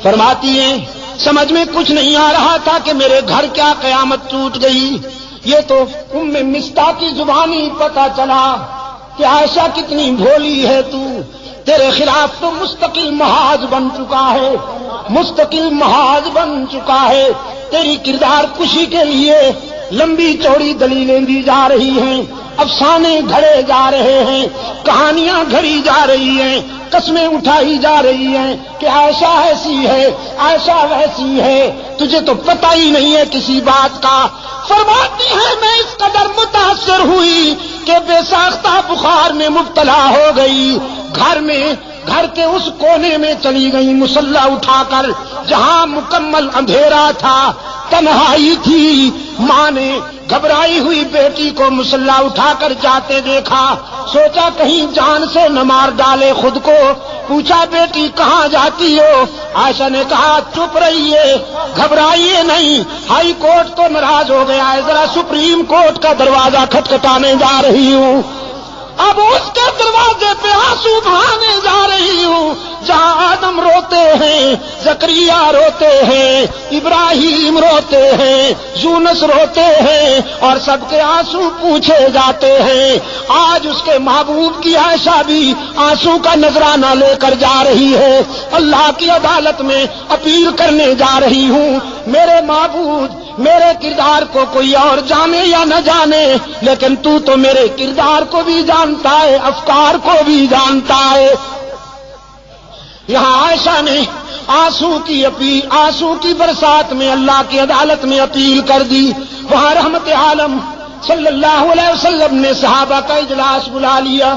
فرماتی ہیں سمجھ میں کچھ نہیں آ رہا تھا کہ میرے گھر کیا قیامت ٹوٹ گئی. یہ تو ام مصطح کی زبانی پتہ چلا کہ عائشہ کتنی بھولی ہے تو. تیرے خلاف تو مستقل محاذ بن چکا ہے، مستقل محاذ بن چکا ہے. تیری کردار کشی کے لیے لمبی چوڑی دلیلیں دی جا رہی ہیں، افسانے گھڑے جا رہے ہیں، کہانیاں گھڑی جا رہی ہیں، قسمیں اٹھائی جا رہی ہیں کہ عائشہ ایسی ہے، عائشہ ویسی ہے. تجھے تو پتہ ہی نہیں ہے کسی بات کا. فرماتی ہے میں اس قدر متاثر ہوئی کہ بے ساختہ بخار میں مبتلا ہو گئی. گھر کے اس کونے میں چلی گئی مصلی اٹھا کر جہاں مکمل اندھیرا تھا، تنہائی تھی. ماں نے گھبرائی ہوئی بیٹی کو مصلی اٹھا کر جاتے دیکھا، سوچا کہیں جان سے نہ مار ڈالے خود کو. پوچھا بیٹی کہاں جاتی ہو؟ عائشہ نے کہا چپ رہیے، گھبرائیے نہیں، ہائی کورٹ تو ناراض ہو گیا ہے، ذرا سپریم کورٹ کا دروازہ کھٹکھٹانے جا رہی ہوں. اب اس کے دروازے پہ آنسو بہانے جا رہی ہوں جہاں آدم روتے ہیں، زکریا روتے ہیں، ابراہیم روتے ہیں، یونس روتے ہیں، اور سب کے آنسو پوچھے جاتے ہیں. آج اس کے محبوب کی عائشہ بھی آنسو کا نذرانہ لے کر جا رہی ہے، اللہ کی عدالت میں اپیل کرنے جا رہی ہوں. میرے معبود میرے کردار کو کوئی اور جانے یا نہ جانے، لیکن تو میرے کردار کو بھی جانتا ہے، افکار کو بھی جانتا ہے. یہاں عائشہ نے آنسو کی برسات میں اللہ کی عدالت میں اپیل کر دی. وہاں رحمت عالم صلی اللہ علیہ وسلم نے صحابہ کا اجلاس بلا لیا،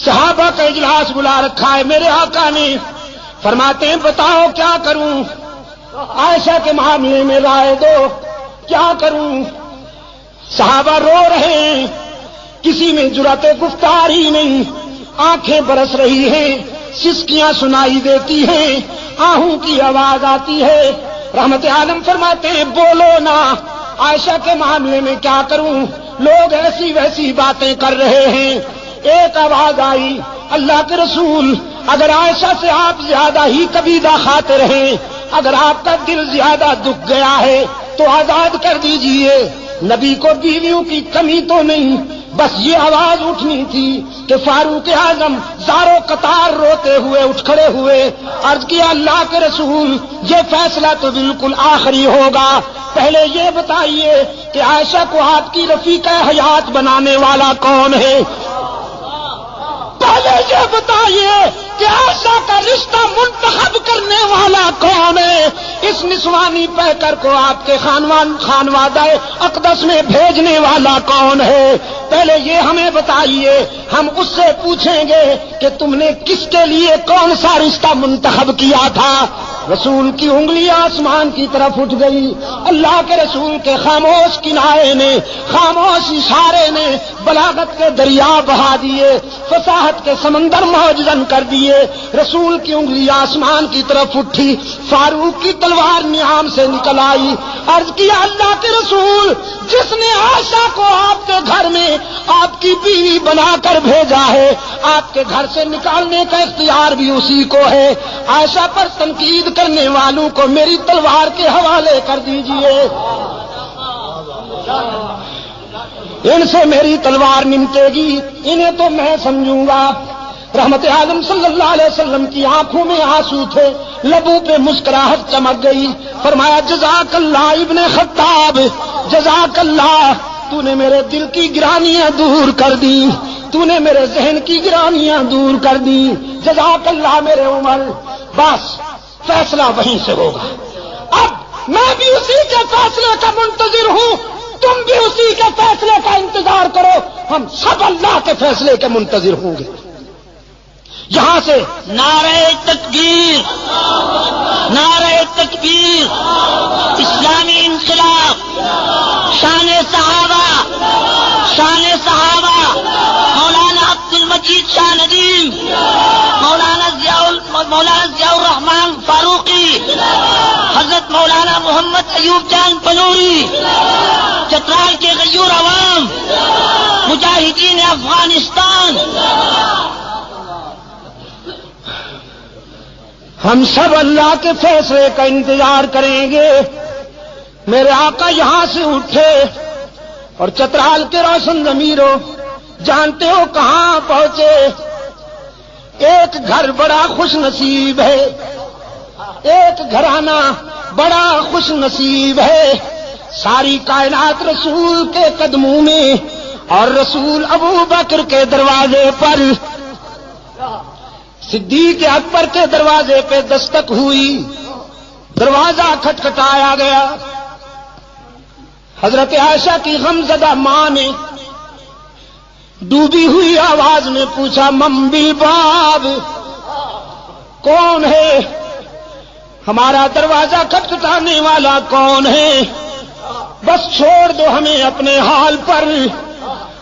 صحابہ کا اجلاس بلا رکھا ہے. میرے آقا نے فرماتے ہیں بتاؤ کیا کروں، عائشہ کے معاملے میں رائے دو، کیا کروں. صحابہ رو رہے ہیں، کسی میں جرأت گفتار ہی نہیں، آنکھیں برس رہی ہیں، سسکیاں سنائی دیتی ہیں، آہوں کی آواز آتی ہے. رحمت عالم فرماتے ہیں بولو نا، عائشہ کے معاملے میں کیا کروں، لوگ ایسی ویسی باتیں کر رہے ہیں. ایک آواز آئی اللہ کے رسول اگر عائشہ سے آپ زیادہ ہی کبیدہ خاطر ہیں، اگر آپ کا دل زیادہ دکھ گیا ہے تو آزاد کر دیجئے. نبی کو بیویوں کی کمی تو نہیں، بس یہ آواز اٹھنی تھی کہ فاروق اعظم زارو قطار روتے ہوئے اٹھ کھڑے ہوئے، عرض کیا اللہ کے رسول یہ فیصلہ تو بالکل آخری ہوگا، پہلے یہ بتائیے کہ عائشہ کو آپ کی رفیقہ حیات بنانے والا کون ہے؟ پہلے یہ بتائیے کہ عائشہ کا رشتہ منتخب کرنے والا کون ہے؟ اس نسوانی پیکر کو آپ کے خانوادہ اقدس میں بھیجنے والا کون ہے؟ پہلے یہ ہمیں بتائیے، ہم اس سے پوچھیں گے کہ تم نے کس کے لیے کون سا رشتہ منتخب کیا تھا. رسول کی انگلی آسمان کی طرف اٹھ گئی. اللہ کے رسول کے خاموش کنارے نے، خاموش اشارے نے بلاغت کے دریا بہا دیے، فصاحت کے سمندر موجزن کر دیے. رسول کی انگلی آسمان کی طرف اٹھی، فاروق کی تلوار نیام سے نکل آئی. عرض کیا اللہ کے رسول جس نے عائشہ کو آپ کے گھر میں آپ کی بیوی بنا کر بھیجا ہے، آپ کے گھر سے نکالنے کا اختیار بھی اسی کو ہے. عائشہ پر تنقید کرنے والوں کو میری تلوار کے حوالے کر دیجئے، ان سے میری تلوار نمٹے گی، انہیں تو میں سمجھوں گا. رحمت عالم صلی اللہ علیہ وسلم کی آنکھوں میں آنسو تھے، لبوں پہ مسکراہٹ چمک گئی. فرمایا جزاک اللہ ابن خطاب، جزاک اللہ، تو نے میرے دل کی گرانیاں دور کر دی، تو نے میرے ذہن کی گرانیاں دور کر دی. جزاک اللہ میرے عمر. بس فیصلہ وہیں سے ہوگا. اب میں بھی اسی کے فیصلے کا منتظر ہوں، تم بھی اسی کے فیصلے کا انتظار کرو، ہم سب اللہ کے فیصلے کے منتظر ہوں گے. یہاں سے نعرہ تکبیر، نعرہ تکبیر، اسلامی انقلاب، شان صحابہ، شان صحابہ، مولانا عبد المجید شاہ ندیم، مولانا ضیاء الرحمان فاروقی، حضرت مولانا محمد ایوب جان پنوری، چترال کے غیور عوام، مجاہدین افغانستان. ہم سب اللہ کے فیصلے کا انتظار کریں گے۔ میرے آقا یہاں سے اٹھے اور چترال کے روشن ضمیروں جانتے ہو کہاں پہنچے؟ ایک گھر بڑا خوش نصیب ہے، ایک گھرانہ بڑا خوش نصیب ہے، ساری کائنات رسول کے قدموں میں اور رسول ابو بکر کے دروازے پر، صدیق اکبر کے دروازے پہ دستک ہوئی، دروازہ کھٹکھٹایا گیا۔ حضرت عائشہ کی غمزدہ ماں نے ڈوبی ہوئی آواز میں پوچھا، من بالباب، کون ہے؟ ہمارا دروازہ کھٹکھٹانے والا کون ہے؟ بس چھوڑ دو ہمیں اپنے حال پر،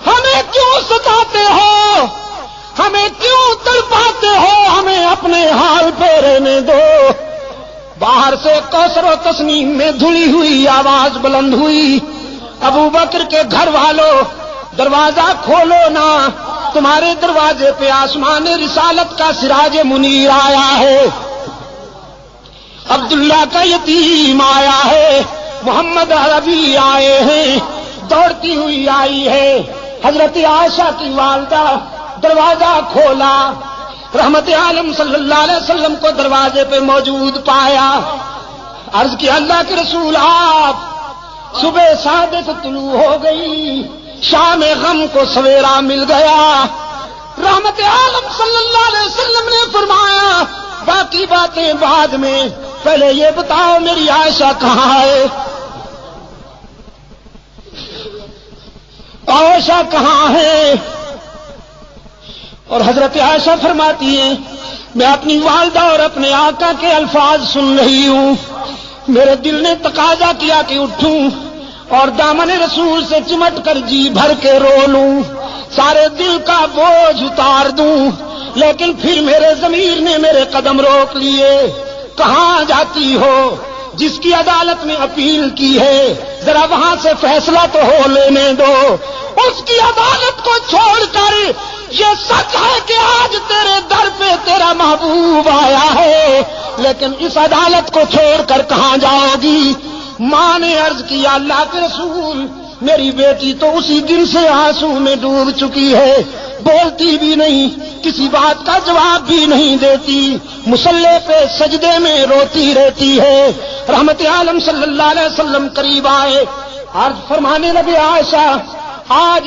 ہمیں کیوں ستاتے ہو، ہمیں کیوں تڑپاتے ہو، ہمیں اپنے حال پہ رہنے دو۔ باہر سے کوثر و تسنیم میں دھلی ہوئی آواز بلند ہوئی، ابو بکر کے گھر والوں دروازہ کھولو نا، تمہارے دروازے پہ آسمان رسالت کا سراج منیر آیا ہے، عبداللہ کا یتیم آیا ہے، محمد عربی آئے ہیں۔ دوڑتی ہوئی آئی ہے حضرت عائشہ کی والدہ، دروازہ کھولا، رحمت عالم صلی اللہ علیہ وسلم کو دروازے پہ موجود پایا، عرض کیا اللہ کے رسول آپ، صبح صادق طلوع ہو گئی، شام غم کو سویرا مل گیا۔ رحمت عالم صلی اللہ علیہ وسلم نے فرمایا باقی باتیں بعد میں، پہلے یہ بتاؤ میری عائشہ کہاں ہے؟ عائشہ کہاں ہے؟ اور حضرت عائشہ فرماتی ہیں میں اپنی والدہ اور اپنے آقا کے الفاظ سن رہی ہوں، میرے دل نے تقاضا کیا کہ اٹھوں اور دامن رسول سے چمٹ کر جی بھر کے رو لوں، سارے دل کا بوجھ اتار دوں، لیکن پھر میرے ضمیر نے میرے قدم روک لیے۔ کہاں جاتی ہو؟ جس کی عدالت میں اپیل کی ہے ذرا وہاں سے فیصلہ تو ہو لینے دو، اس کی عدالت کو چھوڑ کر یہ سچ ہے کہ آج تیرے در پہ تیرا محبوب آیا ہے، لیکن اس عدالت کو چھوڑ کر کہاں جاؤ گی؟ ماں نے عرض کیا اللہ کے رسول میری بیٹی تو اسی دن سے آنسو میں ڈوب چکی ہے، بولتی بھی نہیں، کسی بات کا جواب بھی نہیں دیتی، مصلے پہ سجدے میں روتی رہتی ہے۔ رحمت عالم صلی اللہ علیہ وسلم قریب آئے، عرض فرمانے لگے عائشہ آج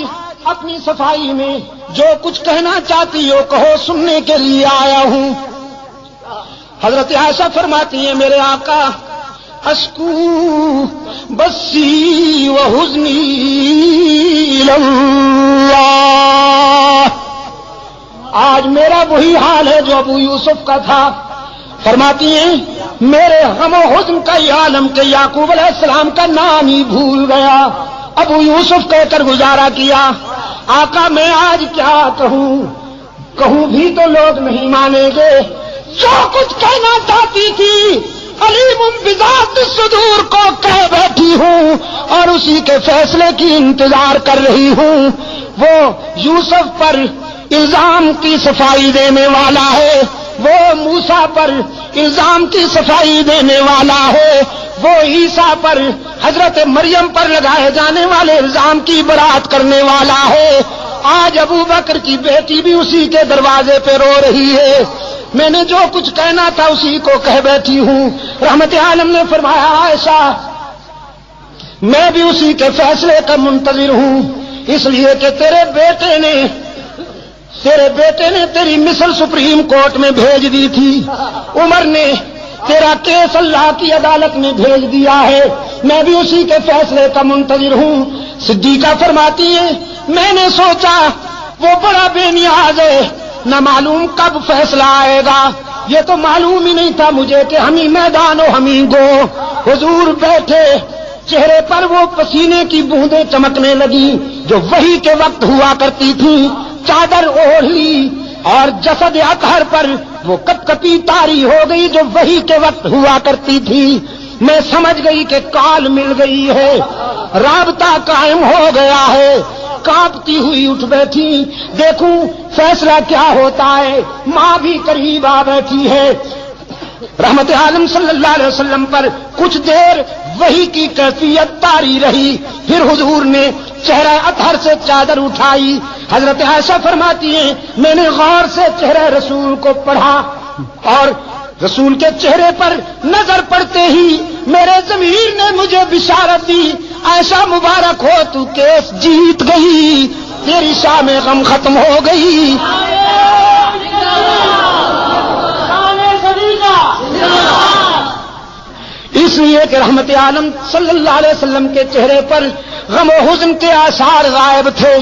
اپنی صفائی میں جو کچھ کہنا چاہتی ہو کہو، سننے کے لیے آیا ہوں۔ حضرت عائشہ فرماتی ہیں میرے آقا اشکو بسی و حزنی اللہ، آج میرا وہی حال ہے جو ابو یوسف کا تھا۔ فرماتی ہیں میرے غم و حزن کا یہ عالم کہ یعقوب علیہ السلام کا نام ہی بھول گیا، ابو یوسف کہہ کر گزارا کیا۔ آقا میں آج کیا کہوں بھی تو لوگ نہیں مانیں گے، جو کچھ کہنا چاہتی تھی علیم بذات الصدور کو کہہ بیٹھی ہوں اور اسی کے فیصلے کی انتظار کر رہی ہوں۔ وہ یوسف پر الزام کی صفائی دینے والا ہے، وہ موسیٰ پر الزام کی صفائی دینے والا ہے، وہ عیسیٰ پر حضرت مریم پر لگائے جانے والے الزام کی برات کرنے والا ہے۔ آج ابو بکر کی بیٹی بھی اسی کے دروازے پہ رو رہی ہے، میں نے جو کچھ کہنا تھا اسی کو کہہ بیٹھی ہوں۔ رحمت عالم نے فرمایا عائشہ میں بھی اسی کے فیصلے کا منتظر ہوں، اس لیے کہ تیرے بیٹے نے تیری مثل سپریم کورٹ میں بھیج دی تھی، عمر نے تیرا کیس اللہ کی عدالت میں بھیج دیا ہے، میں بھی اسی کے فیصلے کا منتظر ہوں۔ صدیقہ فرماتی ہے میں نے سوچا وہ بڑا بے نیاز ہے، نہ معلوم کب فیصلہ آئے گا، یہ تو معلوم ہی نہیں تھا مجھے کہ ہمیں میدان و ہمیں گو۔ حضور بیٹھے، چہرے پر وہ پسینے کی بوندیں چمکنے لگی جو وحی کے وقت ہوا کرتی تھی، چادر اوڑھ لی اور جسد اطہر پر وہ کپ کپی طاری ہو گئی جو وحی کے وقت ہوا کرتی تھی۔ میں سمجھ گئی کہ کال مل گئی ہے، رابطہ قائم ہو گیا ہے، کانپتی ہوئی اٹھ بیٹھی، دیکھوں فیصلہ کیا ہوتا ہے۔ ماں بھی قریب آ بیٹھی ہے، رحمت عالم صلی اللہ علیہ وسلم پر کچھ دیر وحی کی کیفیت طاری رہی، پھر حضور نے چہرہ اطہر سے چادر اٹھائی۔ حضرت عائشہ فرماتی ہیں میں نے غور سے چہرہ رسول کو پڑھا اور رسول کے چہرے پر نظر پڑتے ہی میرے ضمیر نے مجھے بشارت دی، عائشہ مبارک ہو تو کیس جیت گئی، تیری شام غم ختم ہو گئی۔ اس لیے کہ رحمت عالم صلی اللہ علیہ وسلم کے چہرے پر غم و حزن کے آثار غائب تھے،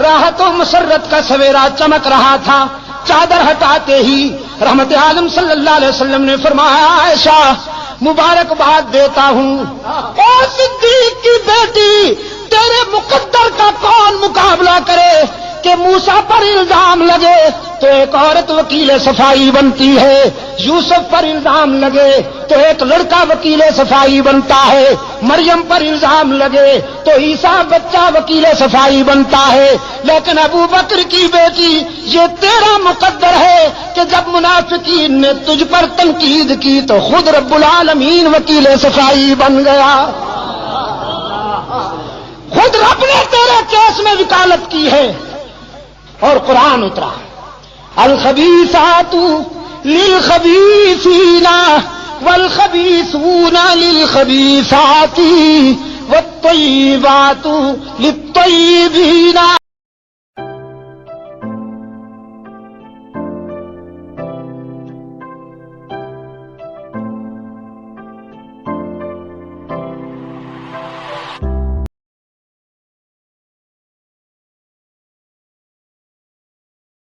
راحت و مسرت کا سویرا چمک رہا تھا۔ چادر ہٹاتے ہی رحمت عالم صلی اللہ علیہ وسلم نے فرمایا عائشہ مبارکباد دیتا ہوں، اے صدیق کی بیٹی، تیرے مقدر کا کون مقابلہ کرے کہ موسیٰ پر الزام لگے تو ایک عورت وکیل صفائی بنتی ہے، یوسف پر الزام لگے تو ایک لڑکا وکیل صفائی بنتا ہے، مریم پر الزام لگے تو عیسیٰ بچہ وکیل صفائی بنتا ہے، لیکن ابو بکر کی بیٹی یہ تیرا مقدر ہے کہ جب منافقین نے تجھ پر تنقید کی تو خود رب العالمین وکیل صفائی بن گیا، خود رب نے تیرے کیس میں وکالت کی ہے۔ اور قرآن اترا الخبیثات للخبیثین والخبیثون للخبیثات والطیبات للطیبین